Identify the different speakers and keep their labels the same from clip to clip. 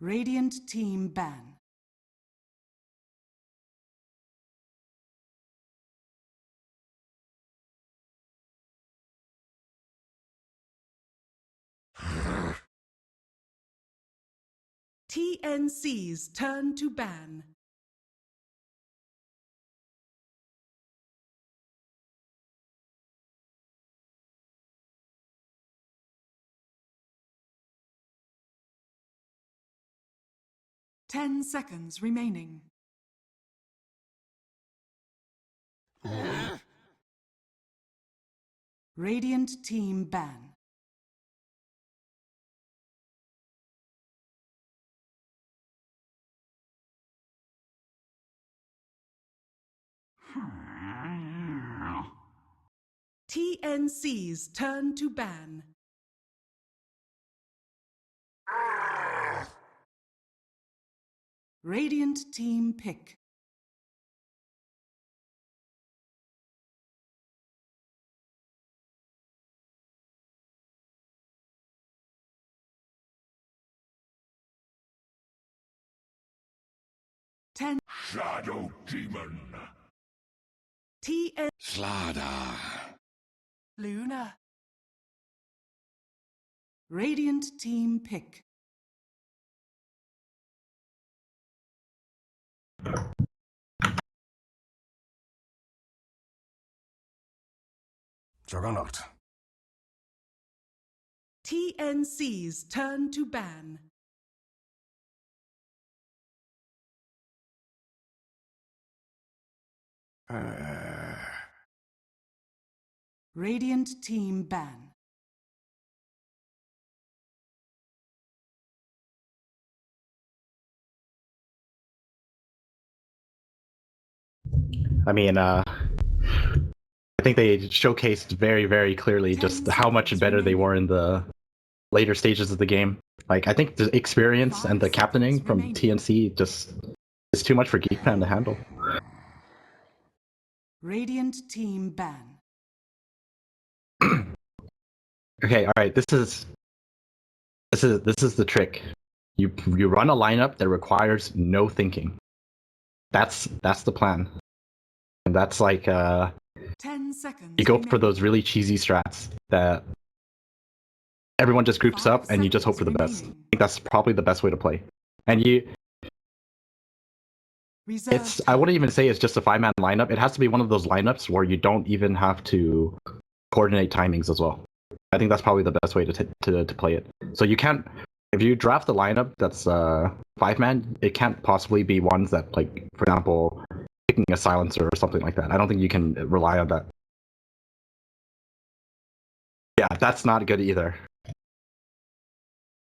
Speaker 1: Radiant team ban. TNC's turn to ban. Ten seconds remaining. Radiant team ban. TNC's turn to ban. Radiant team pick.
Speaker 2: Shadow Demon.
Speaker 1: TN
Speaker 2: StarLadder.
Speaker 1: Luna. Radiant team pick.
Speaker 2: Juggernaut.
Speaker 1: TNC's turn to ban. Radiant team ban.
Speaker 3: I mean, I think they showcased very, very clearly just how much better they were in the later stages of the game. Like, I think the experience and the captaining from TNC just is too much for Geek Fan to handle.
Speaker 1: Radiant team ban.
Speaker 3: Okay, all right. This is the trick. You run a lineup that requires no thinking. That's the plan, and that's like
Speaker 1: 10 seconds.
Speaker 3: you go for those really cheesy strats that everyone just groups up and you just hope for the best. I think that's probably the best way to play. And I wouldn't even say it's just a 5-man lineup. It has to be one of those lineups where you don't even have to coordinate timings as well. I think that's probably the best way to play it. So you can't, if you draft a lineup that's 5-man, it can't possibly be ones that, like, for example, picking a silencer or something like that. I don't think you can rely on that. Yeah, that's not good either.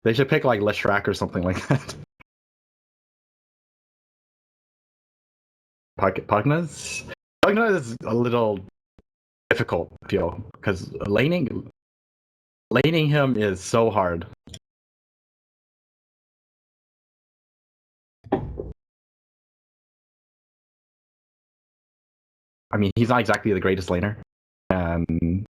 Speaker 3: They should pick like Leshrac or something like that. Pugna is a little difficult, I feel, because laning him is so hard. I mean, he's not exactly the greatest laner, and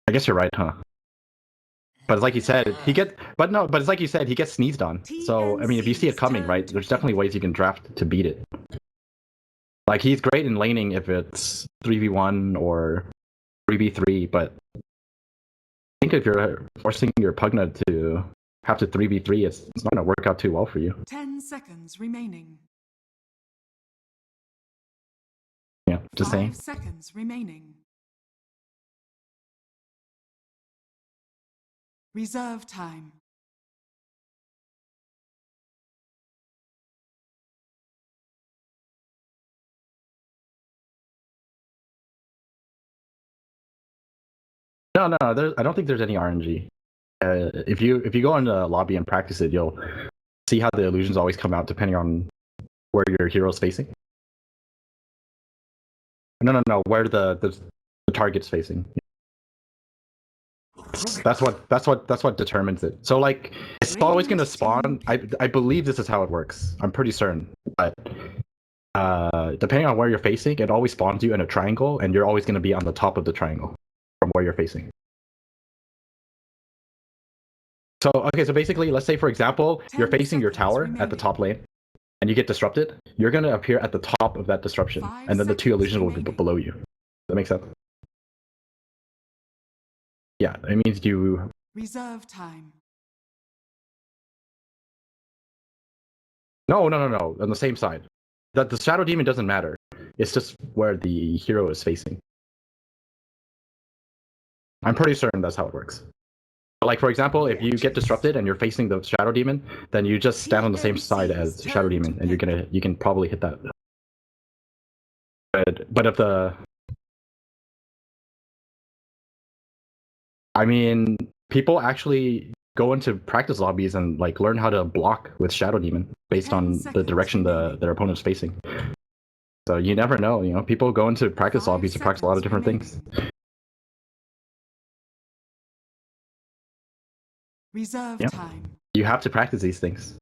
Speaker 3: I guess you're right, huh? But it's like you said, it's like you said, he gets sneezed on. So, I mean, if you see it coming, right, there's definitely ways you can draft to beat it. Like, he's great in laning if it's 3v1 or 3v3, but I think if you're forcing your Pugna to have to 3v3, it's not going to work out too well for you.
Speaker 1: 10 seconds remaining.
Speaker 3: Yeah, just saying.
Speaker 1: 5 seconds remaining. Reserve time.
Speaker 3: No, I don't think there's any RNG. If you go in the lobby and practice it, you'll see how the illusions always come out depending on where your hero's facing. No, where the target's facing. That's what determines it. So, like, it's always going to spawn. I believe this is how it works. I'm pretty certain, but depending on where you're facing, it always spawns you in a triangle, and you're always going to be on the top of the triangle from where you're facing. So, okay, so basically, let's say, for example, you're
Speaker 1: 10
Speaker 3: facing your
Speaker 1: seconds
Speaker 3: tower at the top lane, and you get disrupted. You're going to appear at the top of that disruption,
Speaker 1: 5
Speaker 3: and then the two
Speaker 1: seconds
Speaker 3: illusions will be
Speaker 1: remaining.
Speaker 3: below you. Does that make sense? Yeah, it means you...
Speaker 1: Reserve time.
Speaker 3: No, on the same side. The Shadow Demon doesn't matter. It's just where the hero is facing. I'm pretty certain that's how it works. Like, for example, if you get disrupted and you're facing the Shadow Demon, then you just stand on the same side as Shadow Demon, and you can probably hit that. But if the... I mean, people actually go into practice lobbies and like learn how to block with Shadow Demon based on the direction their opponent's facing. So you never know, you know, people go into practice lobbies to practice a lot of different things.
Speaker 1: Reserve
Speaker 3: Yeah.
Speaker 1: time.
Speaker 3: You have to practice these things.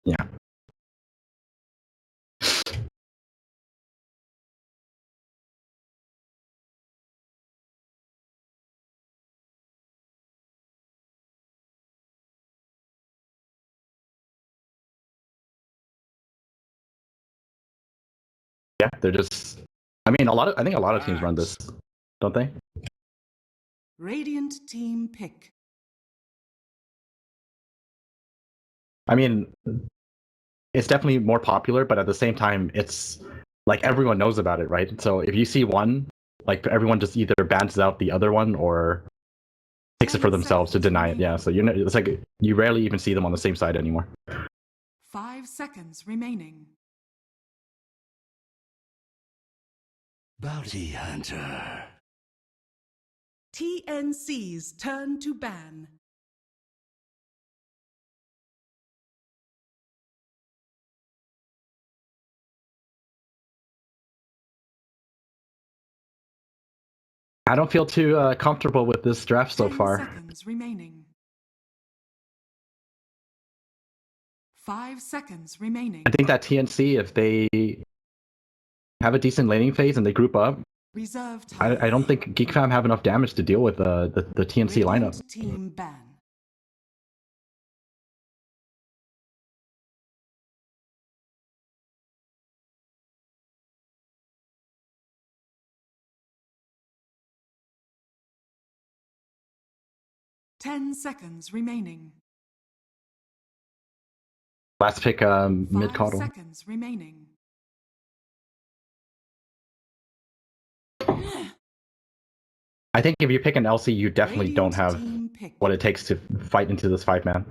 Speaker 3: Yeah. Yeah, they're just... I mean, I think a lot of teams run this, don't they?
Speaker 1: Radiant team pick.
Speaker 3: I mean, it's definitely more popular, but at the same time, it's like everyone knows about it, right? So if you see one, like everyone just either bans out the other one or takes it for themselves to deny it. Yeah, so it's like you rarely even see them on the same side anymore.
Speaker 1: 5 seconds remaining.
Speaker 2: Bounty Hunter.
Speaker 1: TNC's turn to ban.
Speaker 3: I don't feel too comfortable with this draft so
Speaker 1: 10
Speaker 3: far.
Speaker 1: seconds remaining. 5 seconds remaining.
Speaker 3: I think that TNC, if they have a decent laning phase and they group up,
Speaker 1: Reserve time.
Speaker 3: I don't think Geek Fam have enough damage to deal with the TNC lineup.
Speaker 1: Radiant team ban. Ten seconds remaining.
Speaker 3: Last pick, mid
Speaker 1: 5
Speaker 3: coddle.
Speaker 1: seconds remaining.
Speaker 3: I think if you pick an LC, you definitely don't have
Speaker 1: team pick.
Speaker 3: what it takes to fight into this 5-man.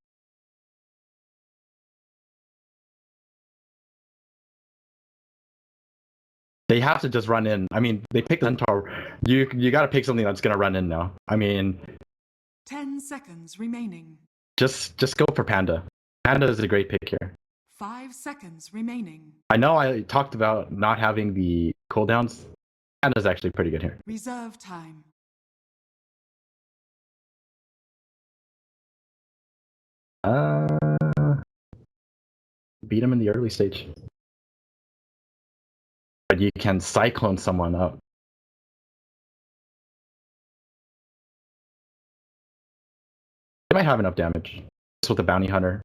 Speaker 3: They have to just run in. I mean, they picked the Centaur. You got to pick something that's gonna run in now. I mean,
Speaker 1: 10 seconds remaining.
Speaker 3: just go for Panda. Panda is a great pick here.
Speaker 1: 5 seconds remaining.
Speaker 3: I know I talked about not having the cooldowns. Panda's actually pretty good here.
Speaker 1: Reserve time.
Speaker 3: Beat him in the early stage. But you can cyclone someone up. They might have enough damage. Just with the bounty hunter.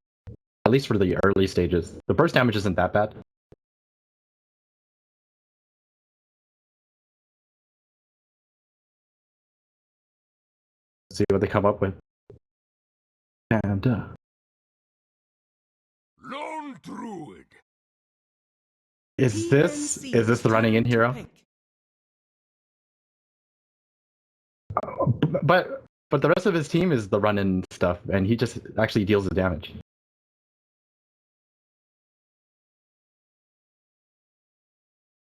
Speaker 3: At least for the early stages. The burst damage isn't that bad. Let's see what they come up with. Panda.
Speaker 2: Lone Druid.
Speaker 3: Is this the running in hero? But the rest of his team is the run-in stuff, and he just actually deals the damage.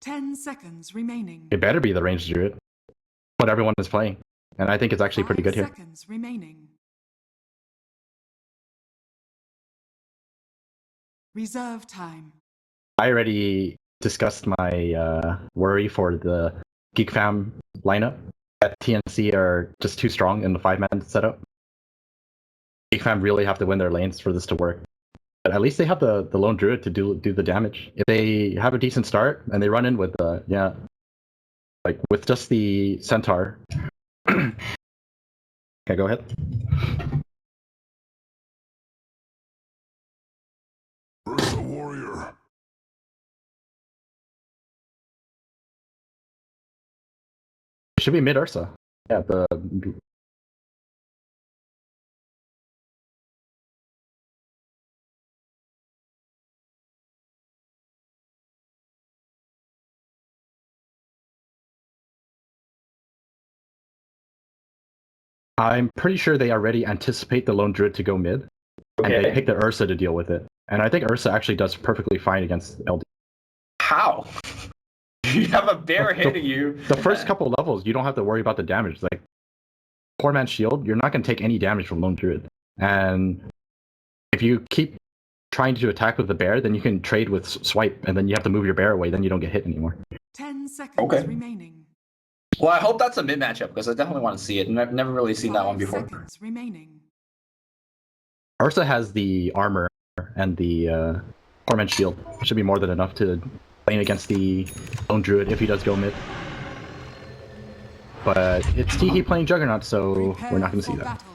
Speaker 1: Ten seconds remaining.
Speaker 3: It better be the ranged druid. What everyone is playing, and I think it's actually pretty good here.
Speaker 1: 5 seconds remaining. Reserve time.
Speaker 3: I already discussed my worry for the Geek Fam lineup. That TNC are just too strong in the 5-man setup. Geek Fam really have to win their lanes for this to work. But at least they have the lone druid to do the damage. If they have a decent start and they run in with like with just the centaur. Okay, go ahead.
Speaker 2: Ursa warrior.
Speaker 3: It should be mid Ursa. Yeah, I'm pretty sure they already anticipate the lone druid to go mid, and they pick the Ursa to deal with it. And I think Ursa actually does perfectly fine against LD.
Speaker 4: How? You have a bear hitting you.
Speaker 3: The first couple levels, you don't have to worry about the damage. Like, poor man's shield, you're not going to take any damage from lone druid. And if you keep trying to attack with the bear, then you can trade with swipe, and then you have to move your bear away, then you don't get hit anymore.
Speaker 1: 10 seconds remaining.
Speaker 4: Well, I hope that's a mid matchup because I definitely want to see it, and I've never really seen that one before.
Speaker 1: 5 seconds remaining.
Speaker 3: Ursa has the armor and the poor man's shield. Should be more than enough to lane against the lone druid if he does go mid. But it's Teehee playing Juggernaut, so we're not going to see that.
Speaker 1: Battle.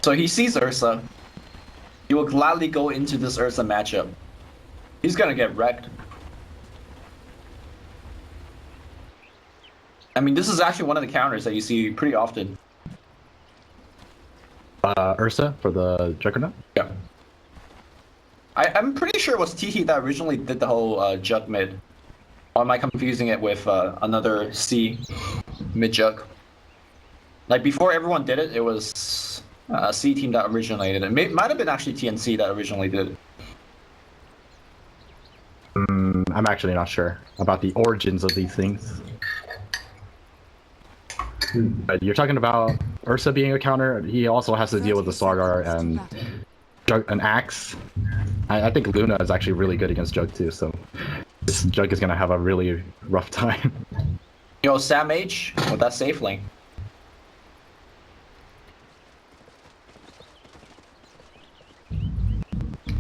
Speaker 4: So he sees Ursa. He will gladly go into this Ursa matchup. He's gonna get wrecked. I mean, this is actually one of the counters that you see pretty often.
Speaker 3: Ursa for the Juggernaut?
Speaker 4: Yeah. I'm pretty sure it was Teehee that originally did the whole jug mid. Or am I confusing it with another C mid jug? Like before everyone did it, it was C team that originated it. Might have been actually TNC that originally did it.
Speaker 3: I'm actually not sure about the origins of these things. But you're talking about Ursa being a counter. He also has to deal with the StarLadder and an axe. I think Luna is actually really good against Jug too, so this Jug is gonna have a really rough time.
Speaker 4: Yo, Sam H with that safe lane.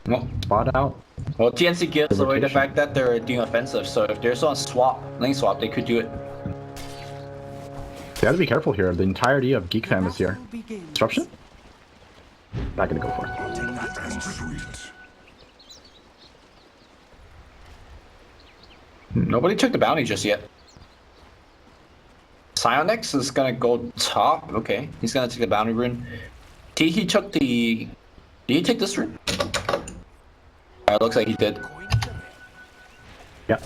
Speaker 4: Well,
Speaker 3: Spot out.
Speaker 4: well, TNC gives away the fact that they're doing offensive, so if there's on lane swap, they could do it.
Speaker 3: You gotta be careful here. The entirety of Geek Fam is here.
Speaker 1: Battle begins.
Speaker 3: Disruption? Not gonna go for it.
Speaker 2: I'll take that as sweet.
Speaker 4: Nobody took the bounty just yet. Psionyx is gonna go top. Okay, he's gonna take the bounty rune. He took the. Did he take this rune? It looks like he did.
Speaker 3: Yeah.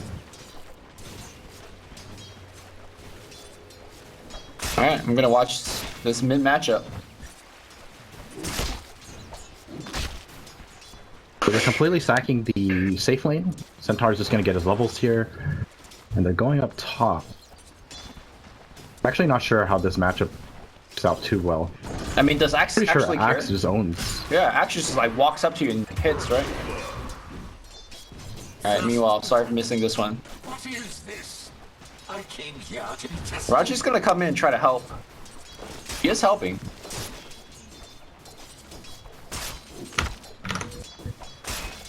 Speaker 4: Alright, I'm gonna watch this mid matchup.
Speaker 3: So they're completely sacking the safe lane. Centaur's just gonna get his levels here. And they're going up top. I'm actually not sure how this matchup is out too well.
Speaker 4: I mean, does Axe
Speaker 3: Pretty
Speaker 4: actually
Speaker 3: sure
Speaker 4: care?
Speaker 3: Axe just owns.
Speaker 4: Yeah, Axe just like walks up to you and hits, right? Alright, meanwhile, sorry for missing this one.
Speaker 2: What is this? I came here to test.
Speaker 4: Raji's gonna come in and try to help. He is helping.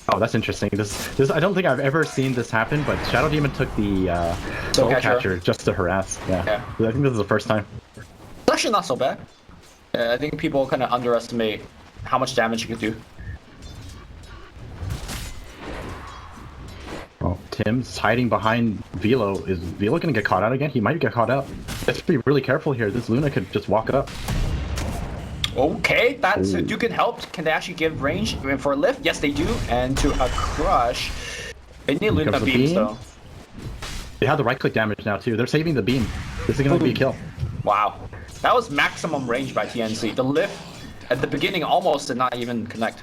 Speaker 3: Oh, that's interesting. This I don't think I've ever seen this happen, but Shadow Demon took the Soul Catcher just to harass. Yeah. I think this is the first time.
Speaker 4: It's actually not so bad. I think people kind of underestimate how much damage you can do.
Speaker 3: Oh, Tim's hiding behind Velo. Is Velo gonna get caught out again? He might get caught out. Let's be really careful here. This Luna could just walk up.
Speaker 4: Okay, that's Duke can help. Can they actually give range for a lift? Yes, they do. And to a crush. They need Luna beams though.
Speaker 3: They have the right click damage now too. They're saving the beam. This is gonna be a kill.
Speaker 4: Wow. That was maximum range by TNC. The lift at the beginning almost did not even connect.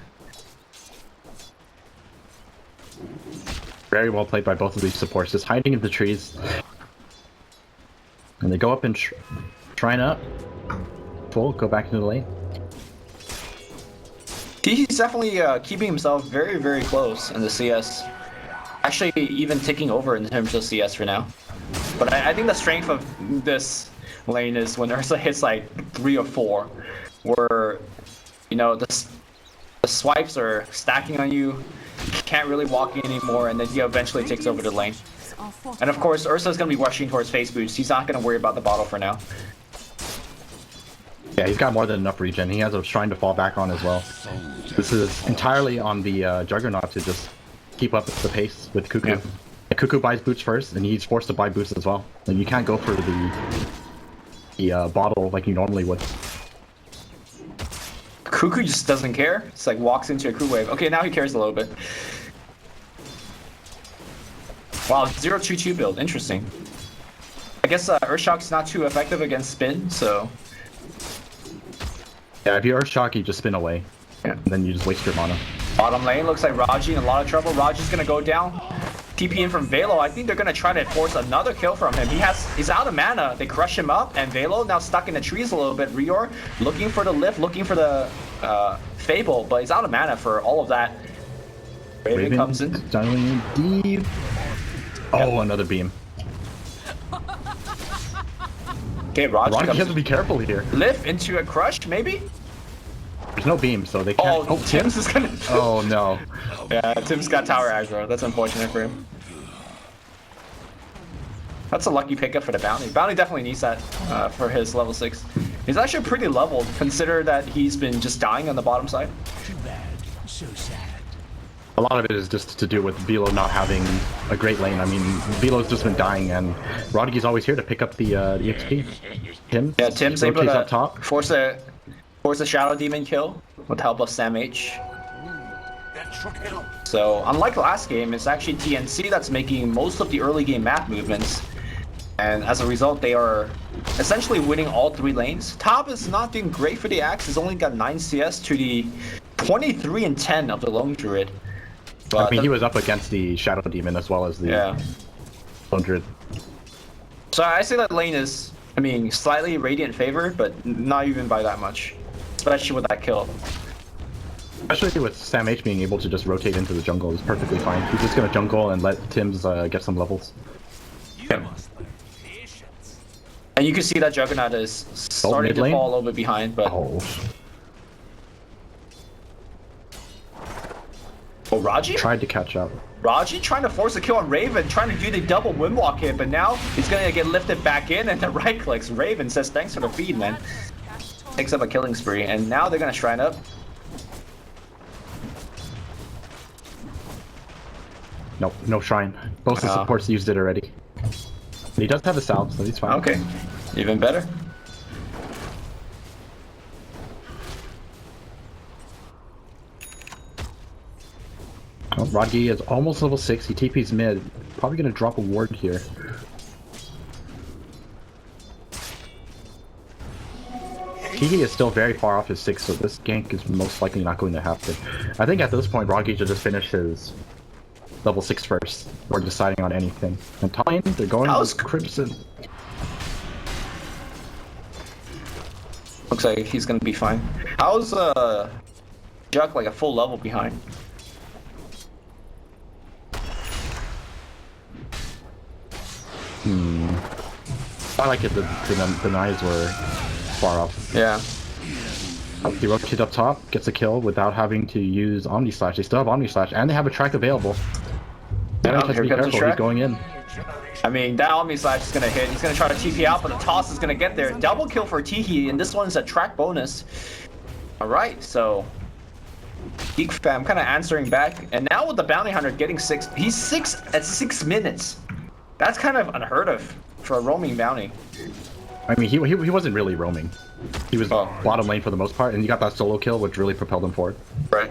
Speaker 3: Very well played by both of these supports, just hiding in the trees. And they go up and shrine up. Full, go back into the lane.
Speaker 4: He's definitely keeping himself very, very close in the CS. Actually, even taking over in terms of CS for now. But I think the strength of this lane is when Ursa hits like 3 or 4, where, you know, The swipes are stacking on you. Can't really walk in anymore, and then he eventually takes over the lane. And of course, Ursa's gonna be rushing towards face boost. He's not gonna worry about the bottle for now.
Speaker 3: Yeah, he's got more than enough regen. He has a shrine to fall back on as well. This is entirely on the Juggernaut to just keep up the pace with Cuckoo. Yeah. Cuckoo buys boots first, and he's forced to buy boots as well. And you can't go for the bottle like you normally would.
Speaker 4: Cuckoo just doesn't care. It's like walks into a crew wave. Okay, now he cares a little bit. Wow, 0-2-2 build. Interesting. I guess Earthshock's not too effective against spin, so...
Speaker 3: Yeah, if you Earthshock, you just spin away.
Speaker 4: Yeah.
Speaker 3: And then you just waste your mana.
Speaker 4: Bottom lane looks like Raji in a lot of trouble. Raji's gonna go down. TP in from Velo. I think they're gonna try to force another kill from him. He's out of mana. They crush him up, and Velo now stuck in the trees a little bit. Rior looking for the lift, looking for the Fable, but he's out of mana for all of that. Raven comes in.
Speaker 3: Dialing in deep. Oh, another beam.
Speaker 4: Okay, Raji
Speaker 3: has to be careful here.
Speaker 4: Lift into a crush, maybe?
Speaker 3: There's no beam, so they can't.
Speaker 4: Oh, Tim's is gonna...
Speaker 3: Oh, no.
Speaker 4: Yeah, Tim's got tower aggro. That's unfortunate for him. That's a lucky pickup for the Bounty. Bounty definitely needs that for his level 6. He's actually pretty leveled, consider that he's been just dying on the bottom side.
Speaker 2: Too bad. So sad.
Speaker 3: A lot of it is just to do with Velo not having a great lane. I mean, Velo's just been dying, and Rodgi's always here to pick up the XP. Tim?
Speaker 4: Yeah, Tim's able to
Speaker 3: up top.
Speaker 4: force a Shadow Demon kill with the help of Sam H. So, unlike last game, it's actually TNC that's making most of the early game map movements. And as a result, they are essentially winning all 3 lanes. Top is not doing great for the Axe. He's only got 9 CS to the 23 and 10 of the Lone Druid. But
Speaker 3: I mean, he was up against the Shadow Demon as well as the Lone Druid.
Speaker 4: So I say that lane is, I mean, slightly Radiant favored, but not even by that much. Especially with that kill.
Speaker 3: Especially with Sam H being able to just rotate into the jungle is perfectly fine. He's just gonna jungle and let Tim's get some levels.
Speaker 4: Yeah. And you can see that Juggernaut is starting to fall a little bit behind, but... Oh, Raji?
Speaker 3: Tried to catch up.
Speaker 4: Raji trying to force a kill on Raven, trying to do the double windwalk hit, but now he's gonna get lifted back in and the right clicks. Raven says thanks for the feed, man. Takes up a killing spree, and now they're gonna shrine up.
Speaker 3: Nope, no shrine. Both the supports used it already. But he does have a salve, so he's fine.
Speaker 4: Okay, even better.
Speaker 3: Oh, Rodgi is almost level 6. He TP's mid. Probably gonna drop a ward here. Kiki is still very far off his 6, so this gank is most likely not going to happen. I think at this point, Rodgi should just finish his level 6 first. We're deciding on anything. And Time, they're going with Crimson.
Speaker 4: Looks like he's gonna be fine. How's Juck like a full level behind?
Speaker 3: I like it the knives were far off.
Speaker 4: Yeah.
Speaker 3: He rotated up top, gets a kill without having to use Omni Slash. They still have Omni Slash, and they have a track available. And
Speaker 4: Yeah,
Speaker 3: have to be careful, he's going in.
Speaker 4: I mean, that Omni Slash is gonna hit. He's gonna try to TP out, but the toss is gonna get there. Double kill for Tiki, and this one's a track bonus. Alright, so Geek fam kind of answering back. And now with the Bounty Hunter getting 6, he's 6 at 6 minutes. That's kind of unheard of for a roaming bounty.
Speaker 3: I mean, he wasn't really roaming. He was bottom lane for the most part, and he got that solo kill, which really propelled him forward.
Speaker 4: Right.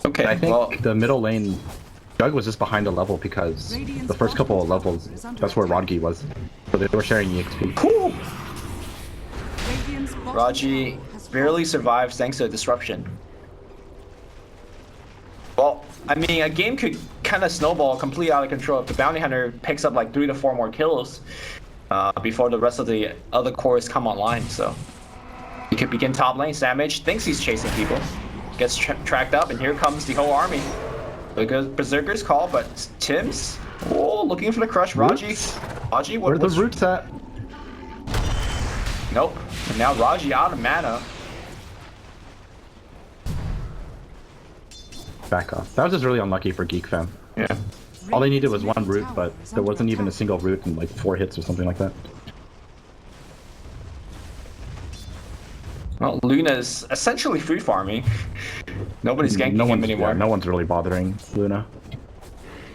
Speaker 4: Okay,
Speaker 3: and I think the middle lane, Jug was just behind a level because the first couple of levels, that's where Rodgi was. So they were sharing EXP.
Speaker 4: Cool. Raji barely survives thanks to a disruption. Well, I mean, a game could kind of snowball completely out of control if the Bounty Hunter picks up like 3 to 4 more kills before the rest of the other cores come online. So he could begin top lane. Samage thinks he's chasing people, gets tracked up, and here comes the whole army. Because Berserker's call, but Tim's looking for the crush. Raji,
Speaker 3: where are the roots at?
Speaker 4: Nope. And now Raji out of mana.
Speaker 3: Back off. That was just really unlucky for Geek fam.
Speaker 4: Yeah.
Speaker 3: All they needed was one root, but there wasn't even a single root in like 4 hits or something like that.
Speaker 4: Well, Luna is essentially free farming. Nobody's ganking him anymore.
Speaker 3: Yeah, no one's really bothering Luna.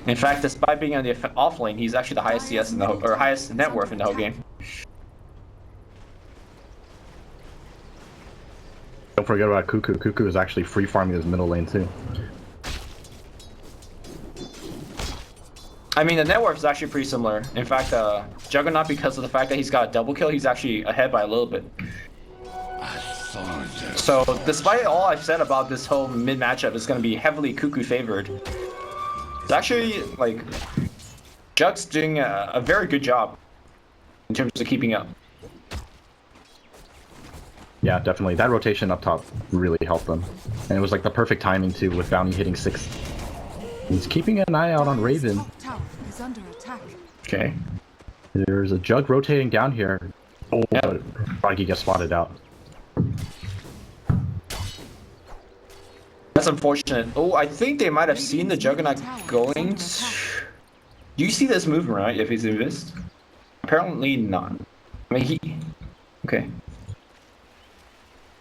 Speaker 4: In fact, despite being on the off lane, he's actually the highest CS in the or highest net worth in the whole game.
Speaker 3: Don't forget about Cuckoo. Cuckoo is actually free farming his middle lane too.
Speaker 4: I mean, the net worth is actually pretty similar. In fact, Juggernaut, because of the fact that he's got a double kill, he's actually ahead by a little bit. So, despite all I've said about this whole mid matchup, it's going to be heavily Cuckoo favored. It's actually, like, Jug's doing a very good job in terms of keeping up.
Speaker 3: Yeah, definitely. That rotation up top really helped them. And it was like the perfect timing too, with Bounty hitting 6. He's keeping an eye out on Raven.
Speaker 1: Top tower is under attack.
Speaker 4: Okay.
Speaker 3: There's a Jug rotating down here. Oh,
Speaker 4: Yeah.
Speaker 3: but Froggy gets spotted out.
Speaker 4: That's unfortunate. Oh, I think they might have seen the Juggernaut going. You see this movement, right? If he's invis? Apparently not. I mean, he... Okay.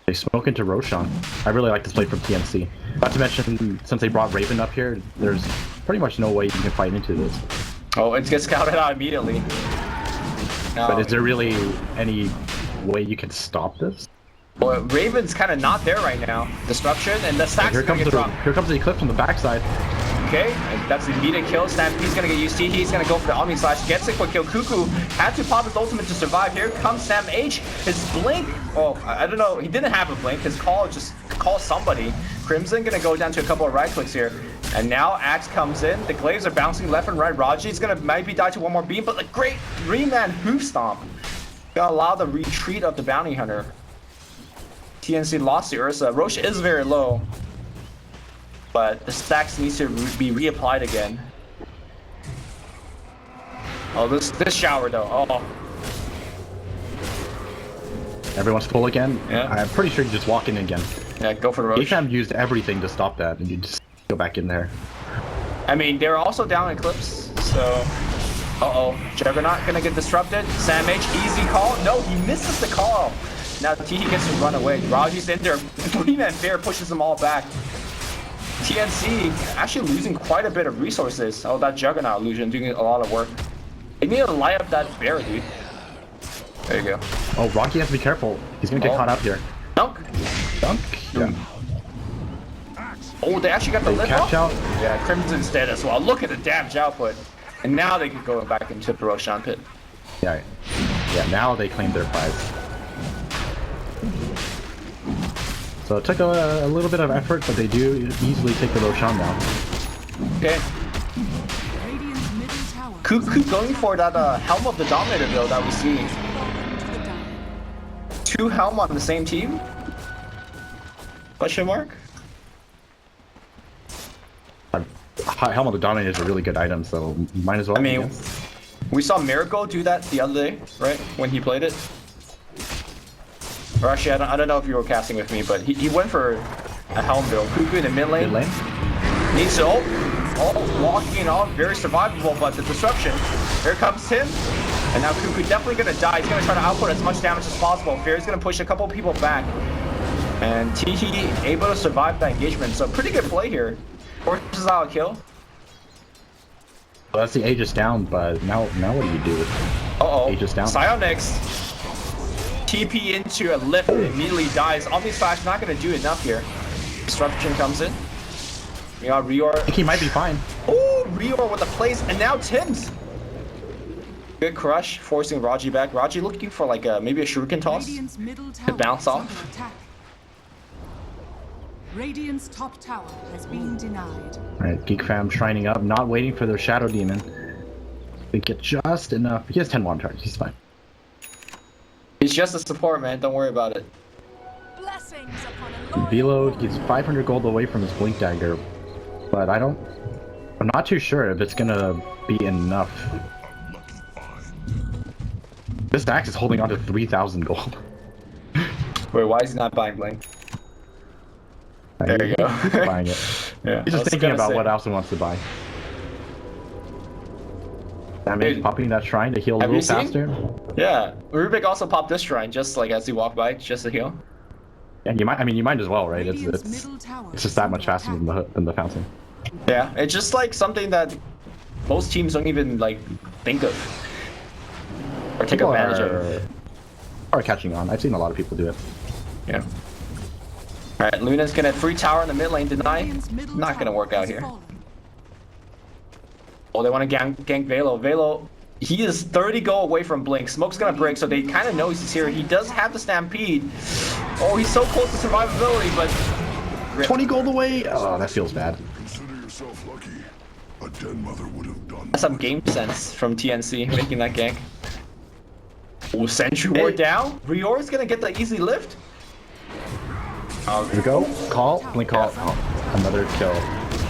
Speaker 3: They smoke into Roshan. I really like this play from TNC. Not to mention, since they brought Raven up here, there's pretty much no way you can fight into this.
Speaker 4: Oh, it gets scouted out immediately.
Speaker 3: But is there really any way you can stop this?
Speaker 4: Well, Raven's kind of not there right now. Disruption, and the Sax is gonna get dropped.
Speaker 3: Here comes the Eclipse on the backside.
Speaker 4: Okay, and that's the immediate kill. Stampy's gonna get UC. He's gonna go for the Omni Slash. Gets a quick kill. Cuckoo had to pop his ultimate to survive. Here comes Sam H. His blink. Oh, I don't know. He didn't have a blink. His call just call somebody. Crimson gonna go down to a couple of right clicks here. And now Axe comes in. The Glaives are bouncing left and right. Raji's gonna maybe die to one more beam, but the great 3-man hoof stomp gonna allow the retreat of the bounty hunter. TNC lost to Ursa. Roche is very low, but the stacks needs to be reapplied again. Oh, this shower though. Oh,
Speaker 3: Everyone's full again.
Speaker 4: Yeah.
Speaker 3: I'm pretty sure you just walk in again.
Speaker 4: yeah, go for the Roche.
Speaker 3: Asham used everything to stop that, and you just go back in there.
Speaker 4: I mean, they're also down Eclipse, so... Uh-oh. Juggernaut gonna get disrupted. Sam H, easy call. No, he misses the call. Now Teehee gets to run away. Raji's in there. 3-man fair pushes them all back. TNC actually losing quite a bit of resources. Oh, that Juggernaut illusion doing a lot of work. They need to light up that bear, dude. There you go.
Speaker 3: Oh, Rocky has to be careful. He's gonna get caught up here.
Speaker 4: Dunk.
Speaker 3: Dunk? Yeah.
Speaker 4: Oh, they actually got the lift
Speaker 3: catch
Speaker 4: up?
Speaker 3: out?
Speaker 4: Yeah, Crimson's dead as well. Look at the damage output. And now they can go back into the Roshan pit.
Speaker 3: Yeah. Yeah, now they claim their prize. So it took a little bit of effort, but they do easily take the Roshan now.
Speaker 4: Okay.
Speaker 1: Radiant's middle tower.
Speaker 4: Cuckoo going for that Helm of the Dominator build that we see. 2 Helm on the same team? Question mark?
Speaker 3: Helm of the Dominator is a really good item, so might as well.
Speaker 4: I mean, we saw Miracle do that the other day, right? When he played it. Or actually, I don't know if you were casting with me, but he went for a Helm build. Cuckoo in the mid lane. Needs to ult. Oh, walking off. Very survivable, but the disruption. Here comes him. And now Cuckoo definitely going to die. He's going to try to output as much damage as possible. Fair's going to push a couple people back. And Teehee able to survive that engagement. So pretty good play here. Forces out a kill.
Speaker 3: Well, that's the Aegis down, but now what do you do?
Speaker 4: Uh-oh.
Speaker 3: Aegis down.
Speaker 4: Psionics. TP into a lift and immediately dies. Omni Slash not going to do enough here. Disruption comes in. We got Reor.
Speaker 3: I think he might be fine.
Speaker 4: Oh, Reor with the place, and now Tim's. Good crush, forcing Raji back. Raji looking for like maybe a shuriken toss
Speaker 1: Radiant's middle
Speaker 4: to
Speaker 1: tower
Speaker 4: bounce
Speaker 1: is
Speaker 4: off.
Speaker 1: under attack. Radiant's top tower has been denied.
Speaker 3: Alright, Geek fam shining up, not waiting for their Shadow Demon. They get just enough. He has 10 water charge, he's fine.
Speaker 4: He's just a support, man. Don't worry about it.
Speaker 1: Blessings upon a loyal
Speaker 3: Veloed, he's 500 gold away from his Blink Dagger. But I'm not too sure if it's gonna be enough. This Dax is holding on to 3,000 gold.
Speaker 4: Wait, why is he not buying Blink? There you go.
Speaker 3: He's buying it.
Speaker 4: Yeah,
Speaker 3: He's just thinking about what else he wants to buy. Damage popping that shrine to heal a little faster.
Speaker 4: Yeah, Rubik also popped this shrine just like as he walked by, just to heal.
Speaker 3: Yeah, you might. I mean, you might as well, right? It's just that much faster than the fountain.
Speaker 4: Yeah, it's just like something that most teams don't even like think of or take advantage of.
Speaker 3: Are catching on. I've seen a lot of people do it.
Speaker 4: Yeah. All right, Luna's gonna free tower in the mid lane, deny. Not gonna work out here. Oh, they want to gank Velo. Velo, he is 30 gold away from Blink. Smoke's gonna break, so they kind of know he's here. He does have the Stampede. Oh, he's so close to survivability, but
Speaker 3: 20 gold away. Oh, that feels bad.
Speaker 5: Consider yourself lucky. A dead mother would have done.
Speaker 4: That's some game sense from TNC making that gank. Oh, Sentry Ward down. Rior's gonna get the easy lift.
Speaker 3: Here we go. Call. Blink call. Oh, another kill.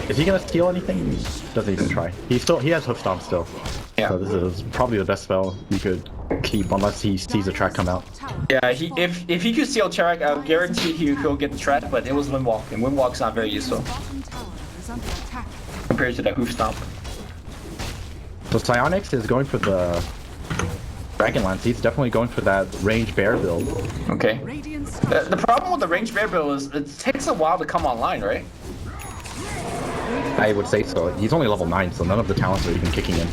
Speaker 3: Is he gonna steal anything? Doesn't even try. He has hoof stomp still.
Speaker 4: Yeah.
Speaker 3: So this is probably the best spell you could keep unless he sees the track come out.
Speaker 4: Yeah, if he could steal Tarak, I guarantee he'll get the track, but it was Windwalk, and Windwalk's not very useful compared to the hoof stomp.
Speaker 3: So Psyonix is going for the Dragonlance. He's definitely going for that range bear build.
Speaker 4: Okay. The problem with the range bear build is it takes a while to come online, right?
Speaker 3: I would say so. He's only level 9, so none of the talents are even kicking in.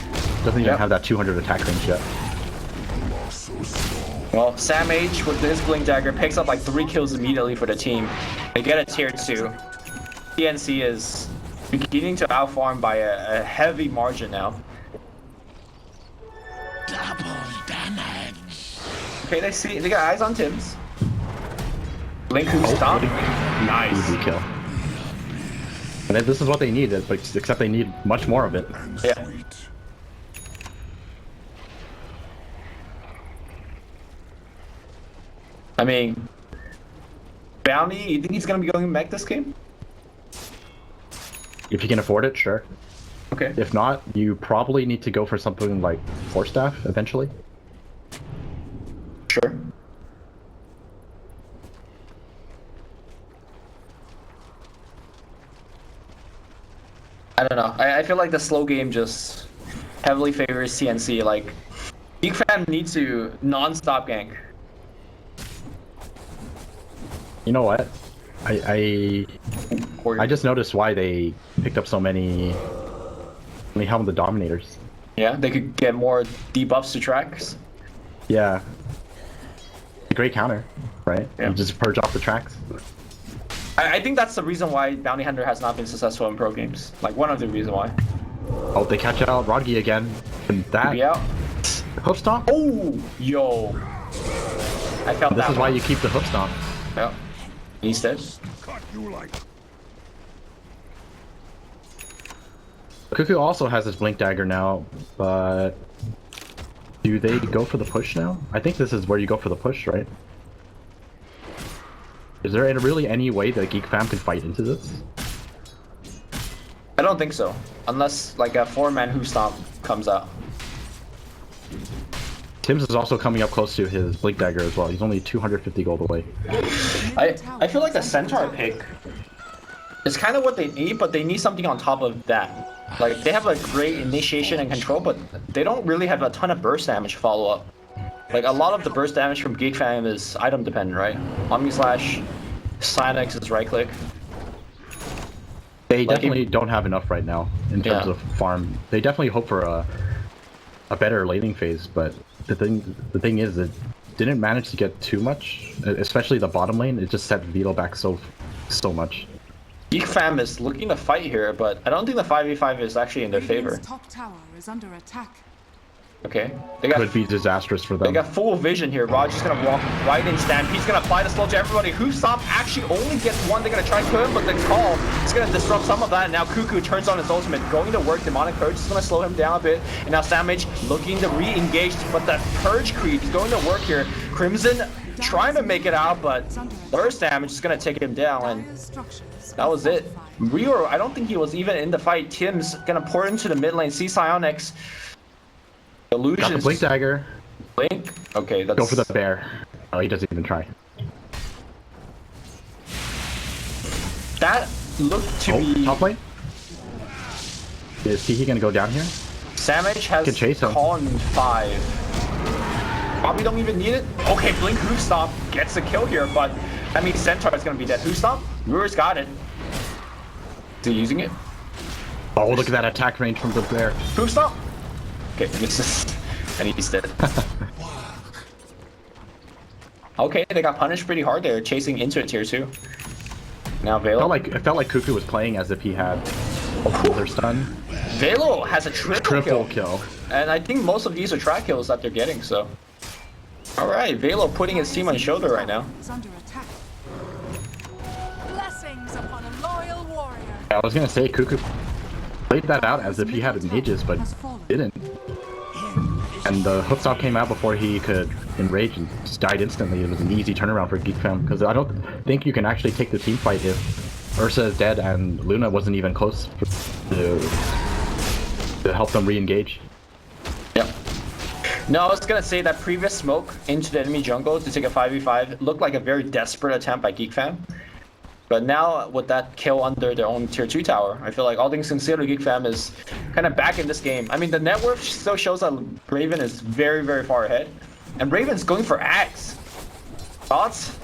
Speaker 3: Doesn't even have that 200 attack range yet.
Speaker 4: Well, Sam H with his Blink Dagger picks up like 3 kills immediately for the team. They get a tier 2. TNC is beginning to outfarm by a heavy margin now.
Speaker 2: Double damage.
Speaker 4: Okay, they got eyes on Tim's. Blink who stomp. Nice.
Speaker 3: Easy kill. And this is what they need, but except they need much more of it.
Speaker 4: Yeah. I mean, Bounty, you think he's gonna be going back this game?
Speaker 3: If you can afford it, sure.
Speaker 4: Okay.
Speaker 3: If not, you probably need to go for something like Force Staff eventually.
Speaker 4: Sure. I don't know. I feel like the slow game just heavily favors TNC. Like, Geek fan needs to non-stop gank.
Speaker 3: You know what? I just noticed why they picked up so many Helm the Dominators.
Speaker 4: Yeah, they could get more debuffs to tracks.
Speaker 3: Yeah. A great counter, right?
Speaker 4: Yeah.
Speaker 3: You just purge off the tracks.
Speaker 4: I think that's the reason why Bounty Hunter has not been successful in pro games. Like, one of the reasons why.
Speaker 3: Oh, they catch out Rodgi again. And that...
Speaker 4: Yeah.
Speaker 3: Hoof stomp?
Speaker 4: Oh, yo. I felt
Speaker 3: This
Speaker 4: that
Speaker 3: is why you keep the hoof stomp.
Speaker 4: Yeah. He's dead.
Speaker 5: Cut you like.
Speaker 3: Cuckoo also has his Blink Dagger now, but... Do they go for the push now? I think this is where you go for the push, right? Is there really any way that Geek Fam can fight into this?
Speaker 4: I don't think so. Unless, like, a 4-man Hoof Stomp comes out.
Speaker 3: Tim's is also coming up close to his Blink Dagger as well. He's only 250 gold away.
Speaker 4: I feel like the Centaur pick is kind of what they need, but they need something on top of that. Like, they have a great initiation and control, but they don't really have a ton of burst damage follow-up. Like, a lot of the burst damage from Geek Fam is item dependent, right? Omni Slash, Psyonix is right click.
Speaker 3: They definitely don't have enough right now in terms of farm. They definitely hope for a better laning phase, but the thing is it didn't manage to get too much, especially the bottom lane. It just set Velo back so much.
Speaker 4: Geek Fam is looking to fight here, but I don't think the 5v5 is actually in their favor.
Speaker 1: Top tower is under attack.
Speaker 4: Okay. They got
Speaker 3: Could be disastrous for them.
Speaker 4: They got full vision here. Roger's gonna walk right in stand. He's gonna apply the slow to everybody. Hoof Stomp actually only gets one. They're gonna try to kill him, but the call is gonna disrupt some of that. And now Cuckoo turns on his ultimate, going to work. Demonic Purge is gonna slow him down a bit. And now Samage looking to re-engage, but the Purge creep is going to work here. Crimson trying to make it out, but burst damage is gonna take him down. And that was it. Rio, I don't think he was even in the fight. Tim's gonna pour into the mid lane. See Psyonix.
Speaker 3: Got the
Speaker 4: Illusions.
Speaker 3: Blink Dagger.
Speaker 4: Blink? Okay, that's...
Speaker 3: Go for the bear. Oh, he doesn't even try.
Speaker 4: That looked to be...
Speaker 3: top lane? Is he gonna go down here?
Speaker 4: Samage has
Speaker 3: Can chase him.
Speaker 4: Con 5. Probably don't even need it. Okay, Blink Hoof Stomp gets a kill here, but that means Centaur is gonna be dead. Hoof Stomp? Lur's got it. Is he using it?
Speaker 3: Oh, look at that attack range from the bear.
Speaker 4: Hoof Stomp? Okay, misses. And he's dead. Okay, they got punished pretty hard there, chasing into it tier 2. Now Velo.
Speaker 3: It felt like Cuckoo was playing as if he had another stun.
Speaker 4: Velo has a triple
Speaker 3: kill.
Speaker 4: And I think most of these are track kills that they're getting, so. Alright, Velo putting his team on shoulder right now.
Speaker 1: Is under attack. Blessings upon a loyal warrior.
Speaker 3: I was gonna say Cuckoo played that out as if he had mages, but didn't. And the hook stop came out before he could enrage and just died instantly. It was an easy turnaround for Geek Fam, because I don't think you can actually take the team fight if Ursa is dead and Luna wasn't even close to help them re-engage.
Speaker 4: Yep. No, I was gonna say that previous smoke into the enemy jungle to take a 5v5 looked like a very desperate attempt by Geek Fam. But now with that kill under their own tier 2 tower, I feel like all things considered, Geek Fam is kind of back in this game. I mean, the net worth still shows that Raven is very, very far ahead. And Raven's going for Axe. Thoughts?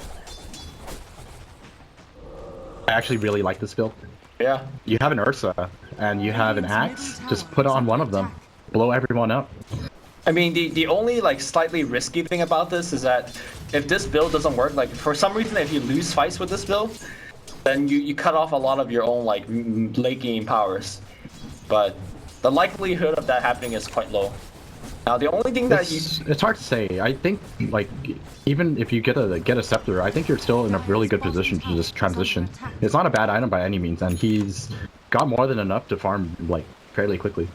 Speaker 3: I actually really like this build.
Speaker 4: Yeah.
Speaker 3: You have an Ursa and you have an Axe, just put on one of them. Blow everyone up.
Speaker 4: I mean, the only like slightly risky thing about this is that if this build doesn't work, like for some reason if you lose fights with this build, then you cut off a lot of your own like late game powers. But the likelihood of that happening is quite low. Now the only thing that
Speaker 3: it's hard to say. I think like even if you get a scepter, I think you're still in a really good position to just transition. It's not a bad item by any means, and he's got more than enough to farm like fairly quickly.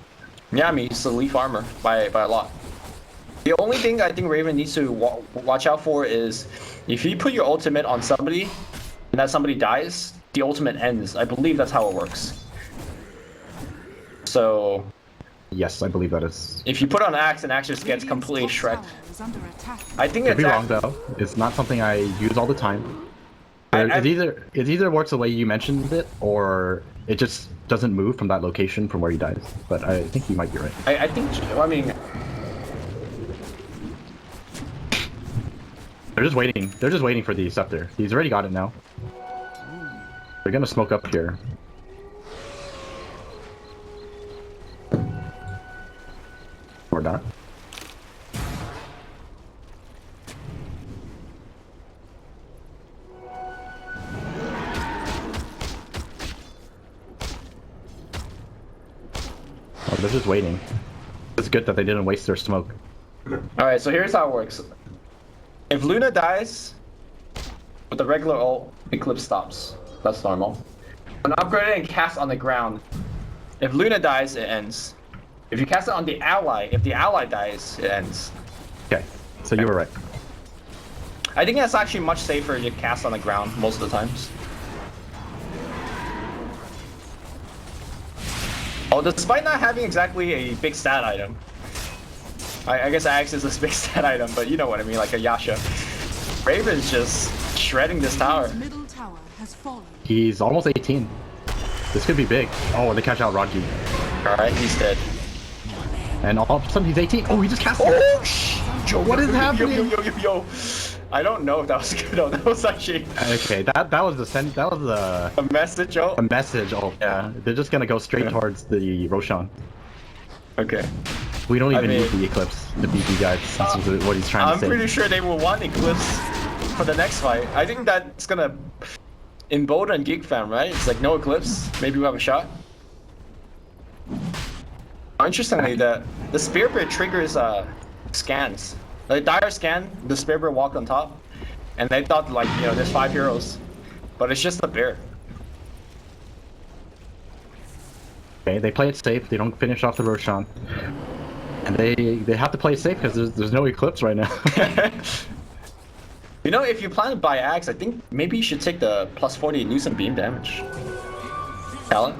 Speaker 4: Yeah, I mean he's the lead farmer by a lot. The only thing I think Raven needs to watch out for is if you put your ultimate on somebody and that somebody dies, the ultimate ends. I believe that's how it works. So
Speaker 3: yes, I believe that is.
Speaker 4: If you put on Axe and Axe just gets completely shreked. I think
Speaker 3: Could be wrong though. It's not something I use all the time. It either works the way you mentioned it, or it just doesn't move from that location from where he dies. But I think you might be right.
Speaker 4: I think, I mean,
Speaker 3: they're just waiting. They're just waiting for the scepter. He's already got it now. They're gonna smoke up here. Or not. Oh, they're just waiting. It's good that they didn't waste their smoke.
Speaker 4: Alright, so here's how it works. If Luna dies with the regular ult, Eclipse stops. That's normal. When upgraded and cast on the ground, if Luna dies, it ends. If you cast it on the ally, if the ally dies, it ends.
Speaker 3: Okay, so you were right.
Speaker 4: I think that's actually much safer to cast on the ground most of the times. Oh, despite not having exactly a big stat item. I guess Axe is a big stat item, but you know what I mean, like a Yasha. Raven's just shredding this tower.
Speaker 3: He's almost 18. This could be big. Oh, they catch out Rodgy.
Speaker 4: Alright, he's dead.
Speaker 3: And all of a sudden he's 18. Oh, he just cast it.
Speaker 4: Oh,
Speaker 3: what is happening?
Speaker 4: Yo. I don't know if that was good. No, that was actually.
Speaker 3: Okay, that was
Speaker 4: a message. Oh.
Speaker 3: A message. Oh, yeah. They're just gonna go straight towards the Roshan.
Speaker 4: Okay.
Speaker 3: We don't even need the Eclipse to beat you guys. This is what he's trying to say.
Speaker 4: I'm pretty sure they will want Eclipse for the next fight. I think that's gonna in Dota and Geek Fam, right? It's like no Eclipse. Maybe we have a shot. Interestingly, the Spearbird triggers scans. The dire scan, the Spearbird walked on top, and they thought like, you know, there's 5 heroes, but it's just a bear.
Speaker 3: Okay, they play it safe. They don't finish off the Roshan, and they have to play it safe because there's no Eclipse right now.
Speaker 4: You know, if you plan to buy Axe, I think maybe you should take the plus 40 Nuisance Beam damage. Talent?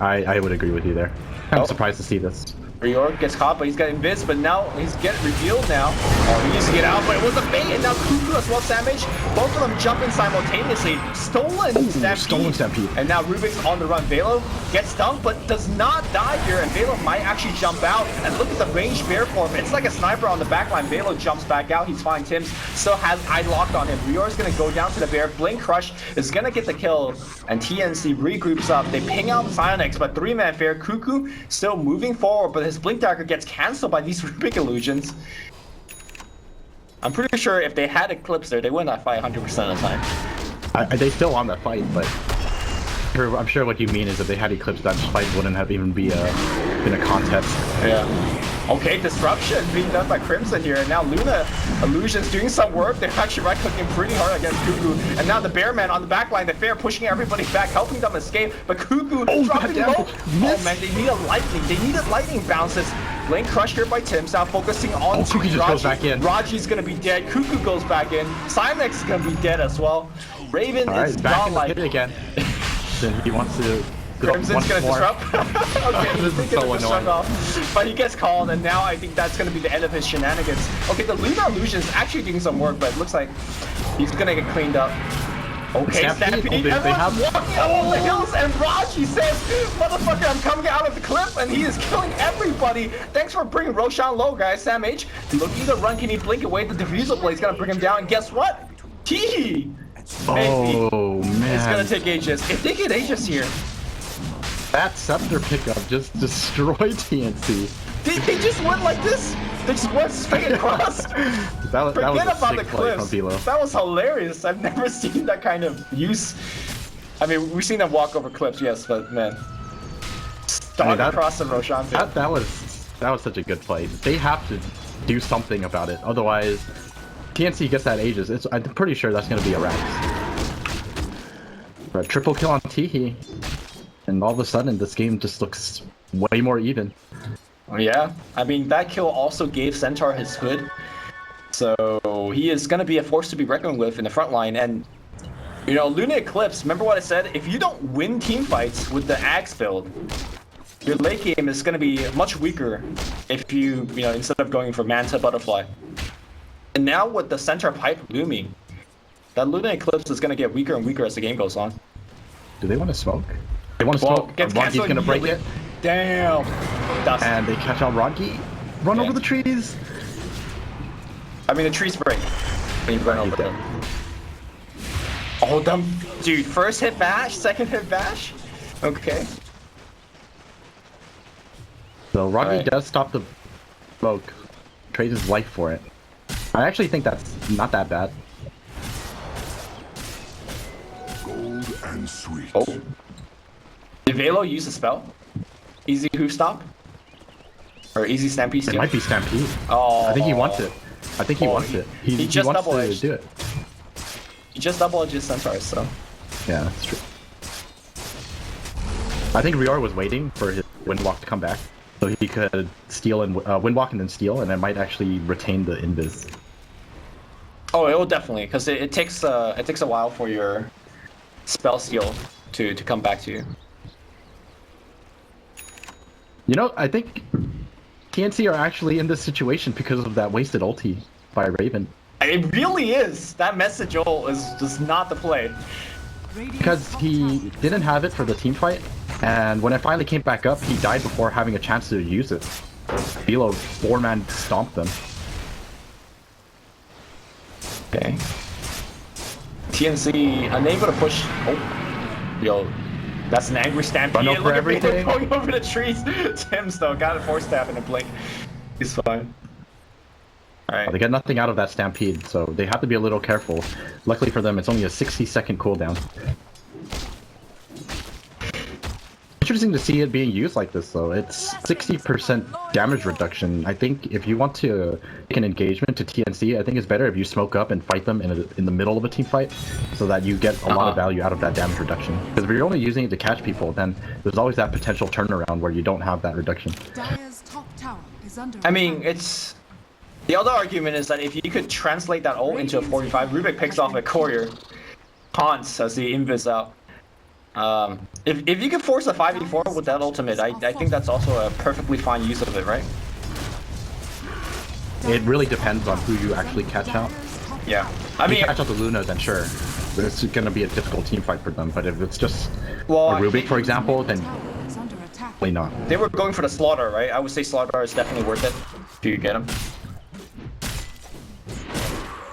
Speaker 3: I would agree with you there. I'm surprised to see this.
Speaker 4: Rior gets caught, but he's got invis, but now he's getting revealed now. Oh, he needs to get out, but it was a bait, and now Cuckoo as well, Samage. Both of them jumping simultaneously. Stolen Stampede. And now Rubik's on the run. Velo gets dunked, but does not die here, and Velo might actually jump out. And look at the ranged bear form. It's like a sniper on the backline. Velo jumps back out. He's fine. Tim's still has eye locked on him. Rior's gonna go down to the bear. Blink Crush is gonna get the kill, and TNC regroups up. They ping out Psionics, but 3-man fair. Cuckoo still moving forward, but his Blink Dagger gets cancelled by these Rubik illusions. I'm pretty sure if they had Eclipse there, they would not fight 100% of the time.
Speaker 3: They still won that fight, but I'm sure what you mean is if they had Eclipse, that fight wouldn't have even been a contest.
Speaker 4: Yeah. Okay, disruption being done by Crimson here, and now Luna Illusion's doing some work. They're actually right-clicking pretty hard against Cuckoo, and now the Bearman on the back line, the Fair pushing everybody back, helping them escape, but Cuckoo dropping low. Oh man, they needed lightning. They needed lightning bounces. Blink Crush here by Tim's, now focusing on
Speaker 3: Cuckoo just goes back in.
Speaker 4: Raji's gonna be dead. Cuckoo goes back in. Cymex is gonna be dead as well. Raven is
Speaker 3: back in the
Speaker 4: godlike.
Speaker 3: pit again. Then he wants to.
Speaker 4: Crimson's gonna disrupt. Okay,
Speaker 3: this is so annoying.
Speaker 4: But he gets called, and now I think that's gonna be the end of his shenanigans. Okay, the Luna Illusion is actually doing some work, but it looks like he's gonna get cleaned up. Okay, Stampede. Everyone's walking along the hills, and Raji says, "Motherfucker, I'm coming out of the cliff," and he is killing everybody. Thanks for bringing Roshan low, guys. Sam H looking to run. Can he blink away? The Diffusal Blade's gonna bring him down, and guess what? Teehee.
Speaker 3: Oh man,
Speaker 4: it's gonna take ages. If they get ages here.
Speaker 3: That scepter pickup just destroyed TNC.
Speaker 4: They just went like this. They just went straight across.
Speaker 3: Forget
Speaker 4: about the cliffs. That was hilarious. I've never seen that kind of use. I mean, we've seen them walk over cliffs, yes, but man, across the Roshan.
Speaker 3: That was such a good play. They have to do something about it, otherwise TNC gets that Aegis. I'm pretty sure that's gonna be a Rax. But triple kill on Teehee. And all of a sudden, this game just looks way more even.
Speaker 4: Yeah, I mean, that kill also gave Centaur his hood. So he is going to be a force to be reckoned with in the front line. And, you know, Luna Eclipse, remember what I said? If you don't win team fights with the Axe build, your late game is going to be much weaker if you know, instead of going for Manta Butterfly. And now with the Centaur pipe looming, that Luna Eclipse is going to get weaker and weaker as the game goes on.
Speaker 3: Do they want to smoke? They want to smoke. Rodgy's gonna break it.
Speaker 4: Damn. Dust.
Speaker 3: And they catch on Rodgy. Run over the trees.
Speaker 4: I mean, the trees break when you run over them. Oh, them. Dude, first hit bash, second hit bash? Okay.
Speaker 3: So Rodgy does stop the smoke. Trades his life for it. I actually think that's not that bad.
Speaker 5: Gold and sweet.
Speaker 4: Oh. Did Velo use a spell? Easy hoof stomp? Or easy stampede steal?
Speaker 3: It might be stampede.
Speaker 4: Oh.
Speaker 3: I think he wants it. I think he wants it.
Speaker 4: He just
Speaker 3: wants
Speaker 4: double
Speaker 3: to do it.
Speaker 4: He just double edged his centaurs, so.
Speaker 3: Yeah, that's true. I think Rior was waiting for his Windwalk to come back, so he could steal and Windwalk and then steal, and it might actually retain the invis.
Speaker 4: Oh, it will definitely, because it takes a while for your spell steal to come back to you.
Speaker 3: You know, I think TNC are actually in this situation because of that wasted ulti by Raven.
Speaker 4: It really is. That message ult is just not the play.
Speaker 3: Because he didn't have it for the team fight, and when it finally came back up, he died before having a chance to use it. Velo 4-man stomped them.
Speaker 4: Okay. TNC unable to push. Oh, yo. That's an angry stampede.
Speaker 3: Run over everything.
Speaker 4: Going over the trees. Tim's though got a 4-stab in a blink. He's fine. Alright.
Speaker 3: They get nothing out of that stampede, so they have to be a little careful. Luckily for them, it's only a 60-second cooldown. Interesting to see it being used like this, though. It's 60% damage reduction. I think if you want to make an engagement to TNC, I think it's better if you smoke up and fight them in the middle of a team fight, so that you get a lot of value out of that damage reduction. Because if you're only using it to catch people, then there's always that potential turnaround where you don't have that reduction.
Speaker 4: I mean, it's... The other argument is that if you could translate that ult into a 45, Rubik picks off a courier, taunts as the invis out. If you can force a 5v4 with that ultimate, I think that's also a perfectly fine use of it, right?
Speaker 3: It really depends on who you actually catch out.
Speaker 4: Yeah. I
Speaker 3: If
Speaker 4: mean,
Speaker 3: you catch out the Luna, then sure. It's gonna be a difficult team fight for them, but if it's just
Speaker 4: well,
Speaker 3: a Rubik, for example, then
Speaker 1: Tower is under attack.
Speaker 3: probably not.
Speaker 4: they were going for the slaughter, right? I would say slaughter is definitely worth it if you get him.